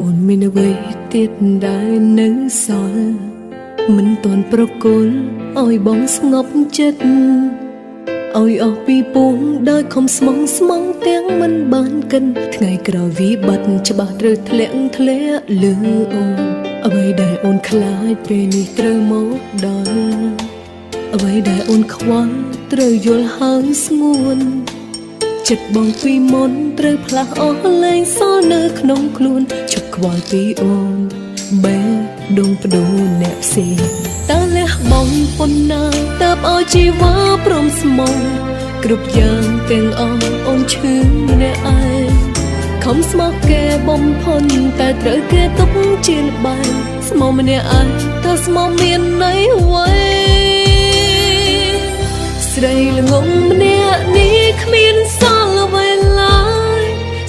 អូនមានអ្វីទៀតដែលនៅសល់មិនទាន់ប្រគល់ឲ្យបងស្ងប់ចិត្តឲ្យអស់ពីពងដោយខំស្មងទាំងមិនបានកិនថ្ងៃក្រោយវិបត្តិច្បាស់ត្រូវធ្លាក់លើអូនអ្វីដែលអូនខ្លាចពេលនេះត្រូវមកដល់អ្វីដែលអូនខ្វល់ត្រូវយល់ហើយស្ងួនចិត្តបងពីមុនត្រូវផ្លាស់អស់លែងសល់នៅក្នុងខ្លួនជប់ខ្វល់ពីអូនបែដងបដូរអ្នកផ្សេងតើលះបងប៉ុណ្ណាតើបឲ្យជីវ៉ាព្រមស្មងគ្រប់យ៉ាងទាំងអស់អូនឈឺម្នាក់ឯងខំស្មោះគេបំផុនតែត្រូវគេទុកជាល្បែងស្មោះម្នាក់ឯងតើស្មោះមានន័យអ្វីស្រីល្ងងម្នាក់នេះគ្មានសល់អ្វីឡើយ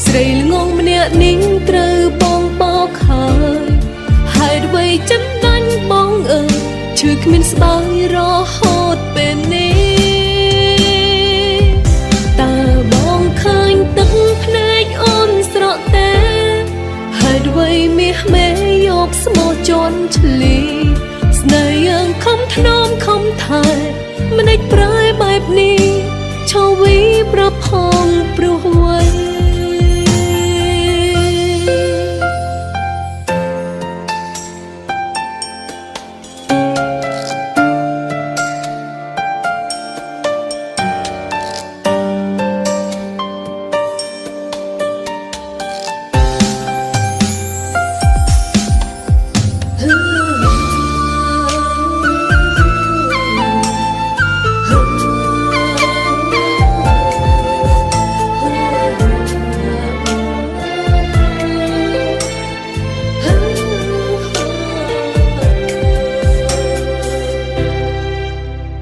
ស្រីល្ងងម្នាក់នេះត្រូវបងបោកហើយហើយអ្វីចំណាញ់បងអើយឈឺគ្មានស្បើយរហូតពេលនេះតើបងឃើញទឹកភ្នែកអូនស្រក់ទេហើយអ្វីមាសមេយកស្មោះជន់ឆ្លីស្នេហ៍យើងខំថ្នមខំថែមិនដេចប្រែបែបនេះឈរវីប្រផងព្រោះអ្វី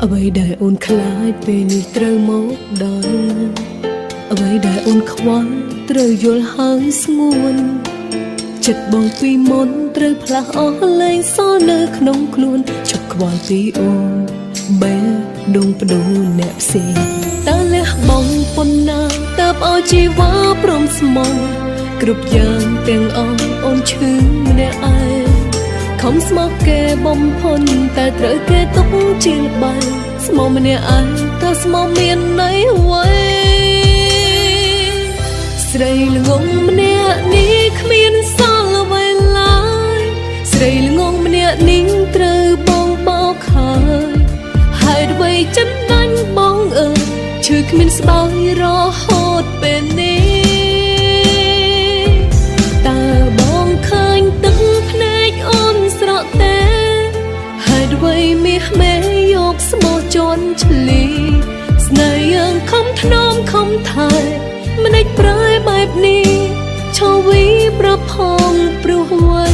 អ្វីដែលអូនខ្លាចពេលនេះត្រូវមកដល់អ្វីដែលអូនខ្វល់ត្រូវយល់ហើយស្ងួនចិត្តបងពីមុនត្រូវផ្លាស់អស់លែងសល់នៅក្នុងខ្លួនជប់ខ្វល់ពីអូនបែដងបដូរអ្នកផ្សេងតើលះបងប៉ុណ្ណាតើបឲ្យជីវ៉ាព្រមស្មងគ្រប់យ៉ាងទាំងអស់អូនឈឺម្នាក់ឯងខំស្មោះគេបំផុនតែត្រូវគេទុកជាល្បែងស្មោះម្នាក់ឯងតើស្មោះមានន័យអ្វីស្រីល្ងងម្នាក់នេះគ្មានសល់អ្វីឡើយស្រីល្ងងម្នាក់នេះត្រូវបងបោកហើយហើយអ្វីចំណាញ់បងអើយឈឺគ្មានស្បើយរហូតពេលនេះតើបងឃើញទឹកភ្នែកអូនស្រក់ទេហើយអ្វីមាសមេយកស្មោះជន់ឆ្លីស្នេហ៍យើងខំថ្នមខំថែមិនដេចប្រែបែបនេះឈរវីប្រផងព្រោះអ្វី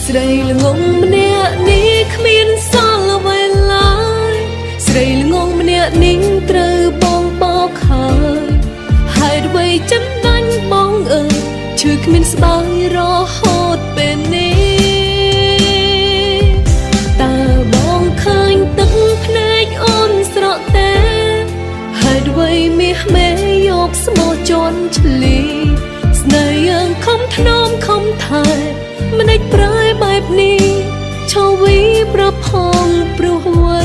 ស្រីល្ងងម្នាក់នេះគ្មានសល់អ្វីឡើយស្រីល្ងងម្នាក់នេះត្រូវបងបោកហើយហើយអ្វីចំណាញ់បងអើយឈឺគ្មានស្បើយរហូតពេលនេះតើបងឃើញទឹកភ្នែកអូនស្រក់ទេហើយអ្វីមាសមេយកស្មោះជន់ឆ្លីស្នេហ៍យើងខំថ្នមខំថែមិនដេចប្រែបែបនេះឈរវីប្រផងព្រោះអ្វី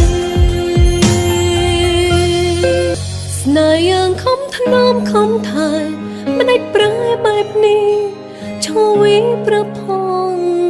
ស្នេហ៍យើងខំថ្នមខំថែមិនដេចប្រែបែបនេះឈរវីប្រផង